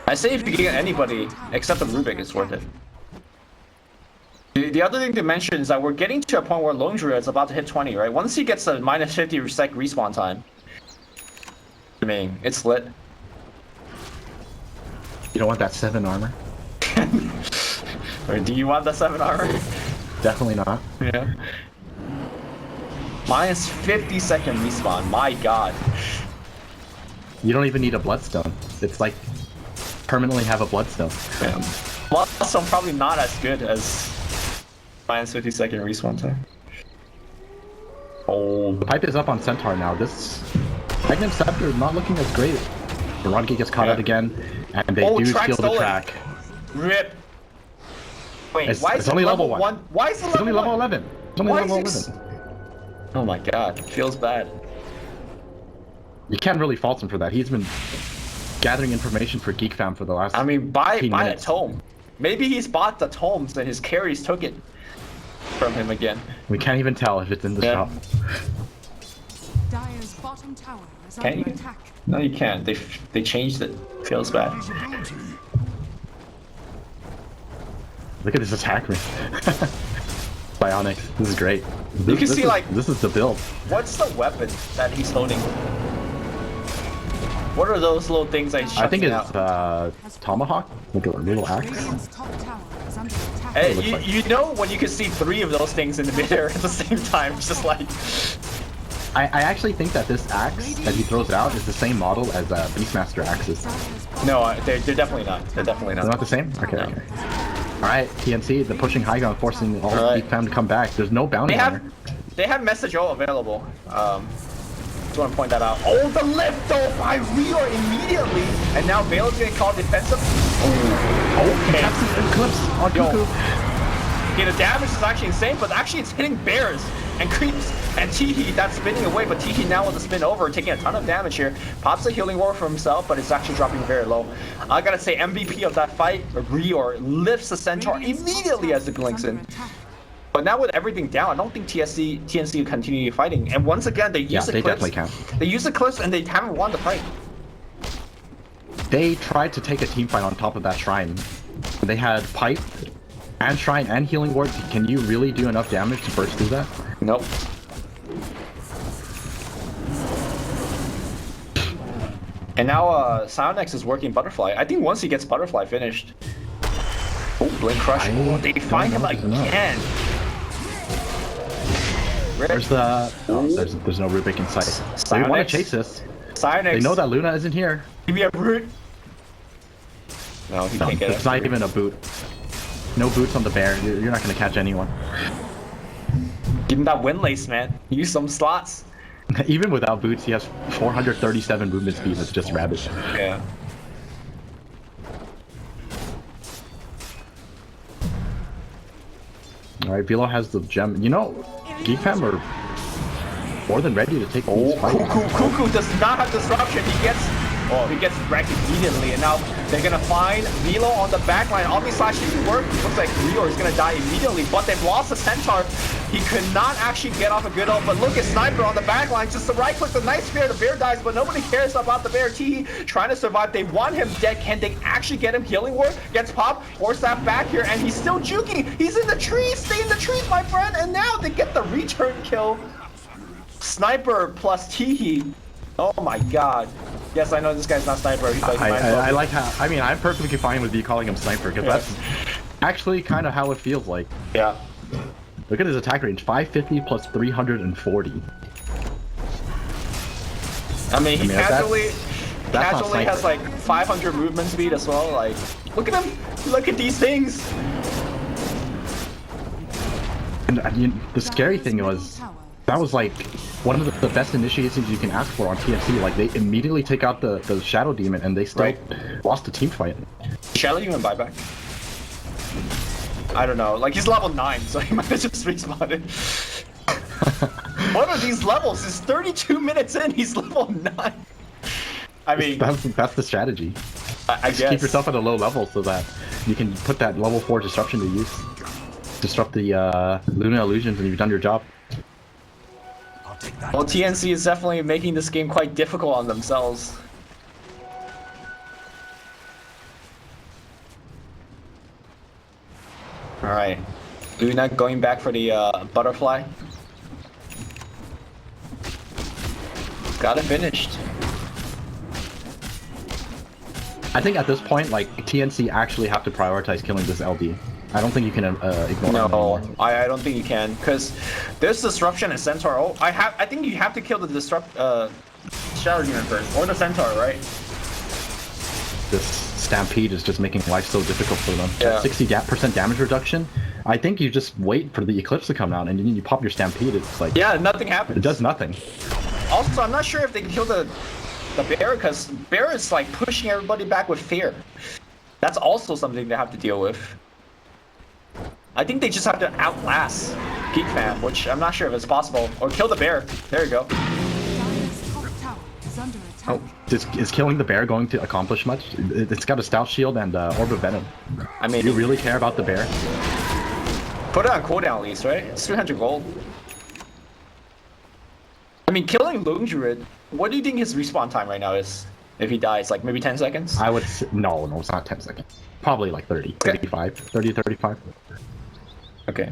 Speaker 4: I say if you get anybody except the Rubik, it's worth it. The other thing to mention is that we're getting to a point where Lone Druid is about to hit 20, right? Once he gets a minus 50 sec respawn time, I mean, it's lit.
Speaker 3: You don't want that 7 armor?
Speaker 4: Or do you want the 7 armor?
Speaker 3: Definitely not.
Speaker 4: Yeah. Minus 50-second respawn, my god.
Speaker 3: You don't even need a bloodstone. It's like permanently have a bloodstone.
Speaker 4: Yeah. Bloodstone probably not as good as minus 50-second respawn time. Oh.
Speaker 3: The pipe is up on Centaur now. This Magnum Scepter not looking as great. Veronica gets caught out again, and they do
Speaker 4: track
Speaker 3: steal the
Speaker 4: stolen.
Speaker 3: track.
Speaker 4: Rip. Wait,
Speaker 3: It's,
Speaker 4: why is
Speaker 3: it's
Speaker 4: it
Speaker 3: only level
Speaker 4: 1?
Speaker 3: 1.
Speaker 4: Why is it
Speaker 3: It's only level
Speaker 4: 1?
Speaker 3: 11. It's only
Speaker 4: Why
Speaker 3: level
Speaker 4: is
Speaker 3: 11.
Speaker 4: Oh my god, feels bad.
Speaker 3: You can't really fault him for that. He's been gathering information for Geek Fam for the last.
Speaker 4: I mean, buy a
Speaker 3: minutes.
Speaker 4: tome. Maybe he's bought the tomes and his carries took it from him again.
Speaker 3: We can't even tell if it's in the
Speaker 4: Yeah.
Speaker 3: shop.
Speaker 1: Dire's bottom tower is
Speaker 4: Can
Speaker 1: under
Speaker 4: you?
Speaker 1: attack.
Speaker 4: No, you can't. They changed it. Feels bad.
Speaker 5: Visibility.
Speaker 3: Look at this attack rate. Bionic. This is great.
Speaker 4: You can see, like-
Speaker 3: this is the build.
Speaker 4: What's the weapon that he's holding? What are those little things that he's
Speaker 3: I think
Speaker 4: shutting out?
Speaker 3: it's Tomahawk, like a little axe.
Speaker 1: Radiant's top tower is under attack.
Speaker 4: Hey,
Speaker 3: looks like-
Speaker 4: you know when you can see 3 of those things in the midair at the same time, it's just like...
Speaker 3: I actually think that this axe that he throws out is the same model as Beastmaster axes.
Speaker 1: Dire's bottom
Speaker 4: No, they're definitely not. They're definitely
Speaker 3: They're
Speaker 4: not.
Speaker 3: not the same? Okay,
Speaker 4: No.
Speaker 3: okay. Alright, TNC, the pushing high ground, forcing all
Speaker 4: Alright.
Speaker 3: Geek Fam to come back. There's no bounty
Speaker 4: They
Speaker 3: on
Speaker 4: have
Speaker 3: her.
Speaker 4: they have message all available. Just want to point that out. Oh, the lift though by Reor immediately, and now Vale's getting called defensive. Oh, okay.
Speaker 3: Eclipse on
Speaker 4: Yo.
Speaker 3: Cuckoo.
Speaker 4: Okay, the damage is actually insane, but actually it's hitting bears and creeps and Teehee that's spinning away, but Teehee now with the spin over, taking a ton of damage here. Pops a healing ward for himself, but it's actually dropping very low. I gotta say, MVP of that fight, Reor lifts the Centaur immediately as it blinks in. But now with everything down, I don't think TNC will continue fighting. And once again, they use
Speaker 3: Yeah,
Speaker 4: the
Speaker 3: they
Speaker 4: clips.
Speaker 3: definitely can.
Speaker 4: They use the clips and they haven't won the fight.
Speaker 3: They tried to take a team fight on top of that shrine. They had pipe and shrine and healing ward. Can you really do enough damage to burst through that?
Speaker 4: Nope. And now Sionex is working Butterfly. I think once he gets Butterfly finished. Oh, Blink Crush. Oh, they find him again.
Speaker 3: There's the... Oh, there's no Rubik in sight. They want to chase this.
Speaker 4: Sionex.
Speaker 3: They know that Luna isn't here.
Speaker 4: Give me a root. No, he can't get it.
Speaker 3: It's not even a boot. No boots on the bear. You're not going to catch anyone.
Speaker 4: Give him that windlace, man. Use some slots.
Speaker 3: Even without boots, he has 437 movement speed. That's just rabid.
Speaker 4: Yeah.
Speaker 3: Alright, Velo has the gem. You know, Geek Fam are more than ready to take these fights.
Speaker 4: Cuckoo does not have disruption. He gets wrecked immediately, and now they're gonna find Velo on the back line. Obviously, actually work. Looks like Reor is gonna die immediately, but they've lost the Centaur. He could not actually get off a good ult, but look at Sniper on the back line. Just the right click, the nice spear, the bear dies, but nobody cares about the bear. Teehee trying to survive. They want him dead. Can they actually get him healing ward? Gets popped, force that back here, and he's still juking. He's in the trees. Stay in the trees, my friend. And now they get the return kill. Sniper plus Teehee. Oh my god. Yes, I know this guy's not Sniper. He's like
Speaker 3: I like how... I mean, I'm perfectly fine with you calling him Sniper, because that's actually kind of how it feels like.
Speaker 4: Yeah.
Speaker 3: Look at his attack range, 550 plus 340.
Speaker 4: I mean, he casually
Speaker 3: that's not sniper.
Speaker 4: has like 500 movement speed as well. Like, look at him. Look at these things.
Speaker 3: And I mean, the scary thing was, that was like one of the best initiations you can ask for on TNC. Like, they immediately take out the Shadow Demon and they still lost the team fight.
Speaker 4: Shadow Demon buyback. I don't know. Like, he's level 9, so he might have just respawned. What are these levels? It's 32 minutes in, he's level 9. I mean...
Speaker 3: That's the strategy.
Speaker 4: I
Speaker 3: Just
Speaker 4: guess.
Speaker 3: keep yourself at a low level so that you can put that level 4 disruption to use. Disrupt the Luna illusions and you've done your job.
Speaker 2: I'll take that.
Speaker 4: Well, TNC is definitely making this game quite difficult on themselves. Alright. Luna going back for the butterfly. Got it finished.
Speaker 3: I think at this point, like, TNC actually have to prioritize killing this LD. I don't think you can ignore it anymore.
Speaker 4: No, I don't think you can, because there's disruption and Centaur. Oh, I think you have to kill the Shadow Demon first, or the Centaur, right?
Speaker 3: This Stampede is just making life so difficult for them.
Speaker 4: Yeah.
Speaker 3: 60% damage reduction. I think you just wait for the Eclipse to come out, and then you pop your Stampede. It's like,
Speaker 4: Yeah, nothing happens.
Speaker 3: it does nothing.
Speaker 4: Also, I'm not sure if they can kill the bear, because bear is like pushing everybody back with fear. That's also something they have to deal with. I think they just have to outlast Geek Fan, which I'm not sure if it's possible. Or kill the bear. There you go.
Speaker 1: Dire's top tower is under attack.
Speaker 3: Oh, is killing the bear going to accomplish much? It's got a Stout Shield and Orb of Venom.
Speaker 4: I mean,
Speaker 3: Do you really care about the bear?
Speaker 4: put it on cooldown at least, right? It's 300 gold. I mean, killing Loon Druid, what do you think his respawn time right now is? If he dies, like maybe 10 seconds?
Speaker 3: I would say, no, it's not 10 seconds. Probably like 30, 35, 30, 35.
Speaker 4: Okay.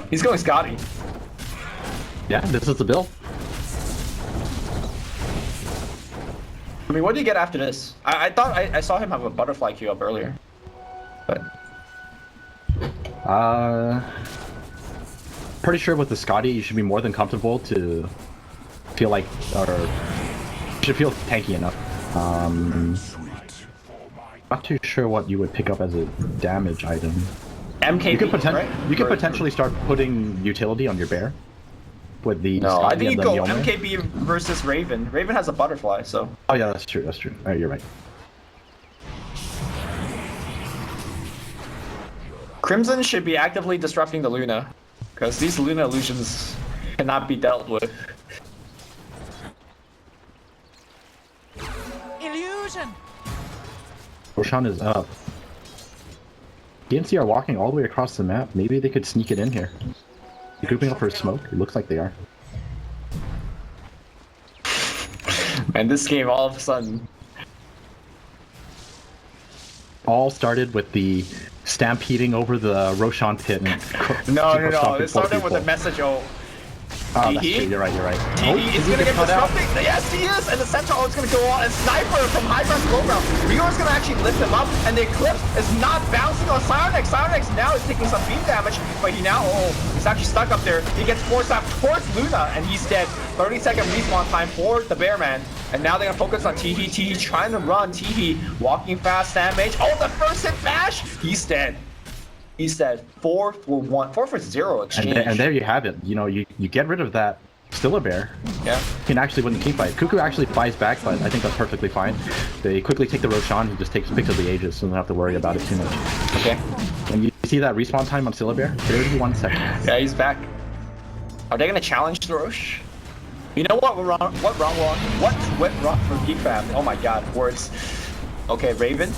Speaker 4: He's going Scotty.
Speaker 3: Yeah, this is the build.
Speaker 4: I mean, what do you get after this? I thought I saw him have a butterfly queue up earlier. But
Speaker 3: Pretty sure with the Scotty, you should be more than comfortable to feel like, or you should feel tanky enough. Not too sure what you would pick up as a damage item.
Speaker 4: MKB,
Speaker 3: You could,
Speaker 4: right?
Speaker 3: you could potentially start putting utility on your bear with the
Speaker 4: No, I
Speaker 3: Scotty
Speaker 4: think you
Speaker 3: and the
Speaker 4: go
Speaker 3: Mjolnir.
Speaker 4: MKB versus Raven. Raven has a butterfly, so.
Speaker 3: Oh yeah, that's true. That's true. All right, you're right.
Speaker 4: Crimson should be actively disrupting the Luna, because these Luna illusions cannot be dealt with.
Speaker 1: Illusion.
Speaker 3: Roshan is up. TNC are walking all the way across the map. Maybe they could sneak it in here. They're grouping up for a smoke. It looks like they are.
Speaker 4: And this game, all of a sudden,
Speaker 3: All started with the stampeding over the Roshan pit. And
Speaker 4: no.
Speaker 3: stomping
Speaker 4: It started with a
Speaker 3: people.
Speaker 4: message. Oh,
Speaker 3: Oh, that's
Speaker 4: TE?
Speaker 3: true. You're right. You're right.
Speaker 4: TE is
Speaker 3: he
Speaker 4: gonna get
Speaker 3: cut out?
Speaker 4: disrupted. Yes, he is. And the Centaur is gonna go on. And Sniper from high ground to low ground. Rior's gonna actually lift him up. And the Eclipse is not bouncing on Psionex. Psionex now is taking some beam damage. But he now, he's actually stuck up there. He gets forced out towards Luna. And he's dead. 30-second respawn time for the Bearman. And now they're gonna focus on Teehee. Teehee trying to run. Teehee walking fast. Damage. Oh, the first hit bash. He's dead. He's dead. 4 for 1. 4 for 0 exchange.
Speaker 3: And there you have it. You know, you get rid of that Stiller Bear.
Speaker 4: Yeah.
Speaker 3: You can actually win the team fight. Cuckoo actually flies back, but I think that's perfectly fine. They quickly take the Roshan. He just takes picks of the Aegis, so they don't have to worry about it too much.
Speaker 4: Okay.
Speaker 3: And you see that respawn time on Stiller Bear? 31 seconds.
Speaker 4: Yeah, he's back. Are they gonna challenge the Roche? You know what went wrong? What went wrong for Geek Fam? Oh my God, words. Okay, Raven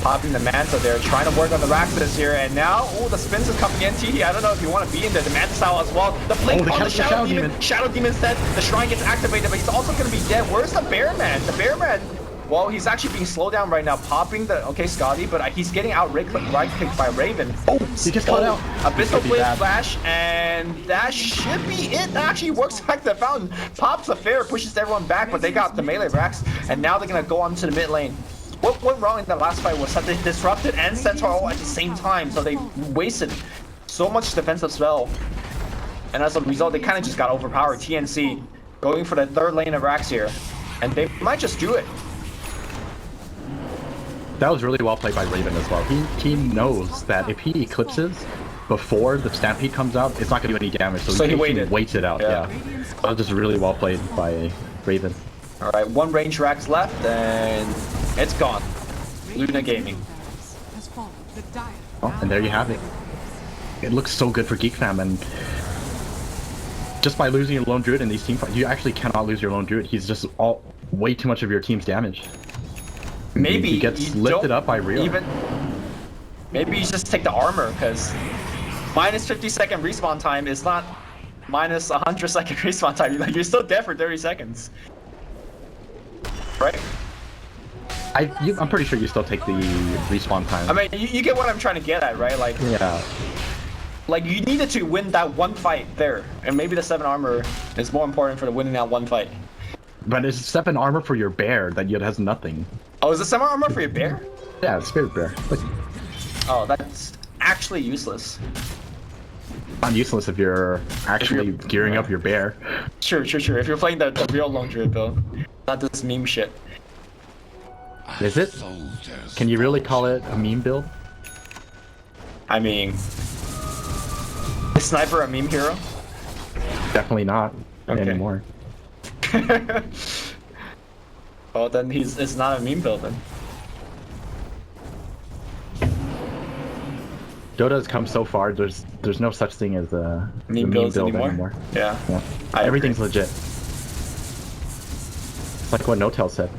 Speaker 4: popping the Manta there, trying to work on the Raxus here, and now, the spins is coming in. Teehee, I don't know if you want to be in the Manta style as well. The blink on the Shadow Demon. Shadow Demon's dead. The Shrine gets activated, but he's also going to be dead. Where's the Bearman? The Bearman, well, he's actually being slowed down right now, popping the, okay, Scotty, but he's getting out right-clicked by Raven.
Speaker 3: Oh, he just got out.
Speaker 4: Abyssal Blade Flash, and that should be it. That actually works like the fountain. Pops the fair, pushes everyone back, but they got the melee racks, and now they're going to go on to the mid lane. What went wrong in the last fight was that they disrupted and Centaur all at the same time, so they wasted so much defensive spell. And as a result, they kind of just got overpowered. TNC going for the third lane of racks here, and they might just do it.
Speaker 3: That was really well played by Raven as well. He knows that if he eclipses before the Stampede comes out, it's not going to do any damage, so he waits it out. Yeah. That was just really well played by Raven.
Speaker 4: All right, one range racks left, and it's gone. Luna Gaming.
Speaker 1: The dire
Speaker 3: Oh, and there you have it. It looks so good for Geek Fam, and just by losing your lone druid in these team fights, you actually cannot lose your lone druid. He's just way too much of your team's damage.
Speaker 4: Maybe
Speaker 3: he gets lifted up by Rio.
Speaker 4: Maybe you just take the armor, because minus 50-second respawn time is not minus 100-second respawn time. Like, you're still dead for 30 seconds. Right?
Speaker 3: I'm pretty sure you still take the respawn time.
Speaker 4: I mean, you get what I'm trying to get at, right? Like,
Speaker 3: yeah.
Speaker 4: Like, you needed to win that one fight there, and maybe the 7 armor is more important for the winning that one fight.
Speaker 3: But it's 7 armor for your bear that has nothing.
Speaker 4: Oh, is it 7 armor for your bear?
Speaker 3: Yeah, spirit bear. Like,
Speaker 4: oh, that's actually useless.
Speaker 3: Not useless if you're actually gearing up your bear.
Speaker 4: Sure. If you're playing the real long druid build, not this meme shit.
Speaker 3: Is it? Can you really call it a meme build?
Speaker 4: I mean, is Sniper a meme hero?
Speaker 3: Definitely not anymore.
Speaker 4: Oh, then it's not a meme build then.
Speaker 3: Dota has come so far. There's no such thing as a
Speaker 4: meme build anymore. Yeah.
Speaker 3: Everything's legit. It's like what No-Tail said.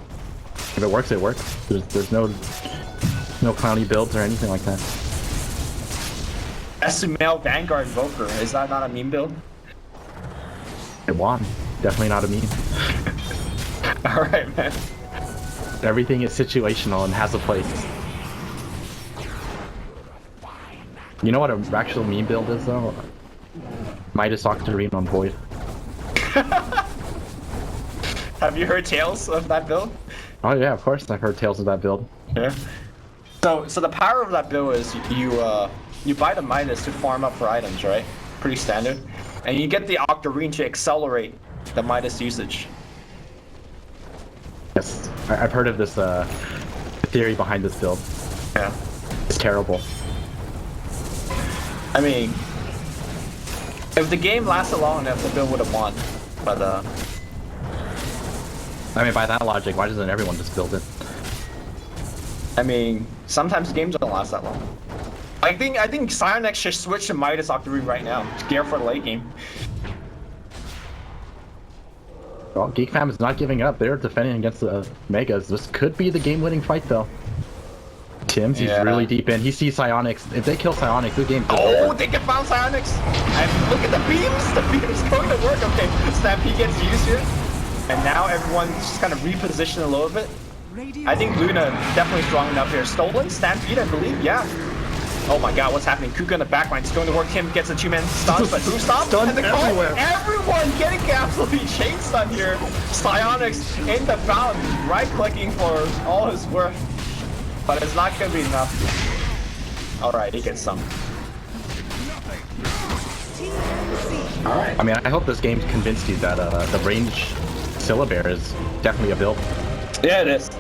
Speaker 3: If it works, it works. There's no clowny builds or anything like that.
Speaker 4: Esumel Vanguard Invoker, is that not a meme build?
Speaker 3: It won. Definitely not a meme.
Speaker 4: Alright, man.
Speaker 3: Everything is situational and has a place. You know what an actual meme build is, though? Midas Octarine on Void.
Speaker 4: Have you heard tales of that build?
Speaker 3: Oh yeah, of course I've heard tales of that build.
Speaker 4: Yeah. So the power of that build is you buy the Midas to farm up for items, right? Pretty standard. And you get the Octarine to accelerate the Midas usage.
Speaker 3: Yes, I've heard of this theory behind this build.
Speaker 4: Yeah.
Speaker 3: It's terrible.
Speaker 4: I mean, if the game lasted long enough, the build would have won. But
Speaker 3: I mean, by that logic, why doesn't everyone just build it?
Speaker 4: I mean, sometimes games don't last that long. I think Psionex should switch to Midas Octarine right now. It's gear for the late game.
Speaker 3: Well, Geek Fam is not giving up. They're defending against the Megas. This could be the game-winning fight, though. Tim's, he's really deep in. He sees Psionex. If they kill Psionex, the game's over.
Speaker 4: They can found Psionex! And look at the beams! The beams going to work! Okay, Stampede gets used here. And now everyone's just kind of repositioned a little bit. I think Luna definitely strong enough here. Stolen? Stampede, I believe? Yeah. Oh my god, what's happening? Kuka in the backline is going to work. Tim gets a 2-man stun, but who stops?
Speaker 3: Stunned everywhere.
Speaker 4: Everyone getting absolutely chain stun here. Psionex in the fountain, right-clicking for all his worth. But it's not going to be enough. Alright, he gets some. Alright.
Speaker 3: I mean, I hope this game's convinced you that the range Syllabear is definitely a build.
Speaker 4: Yeah, it is.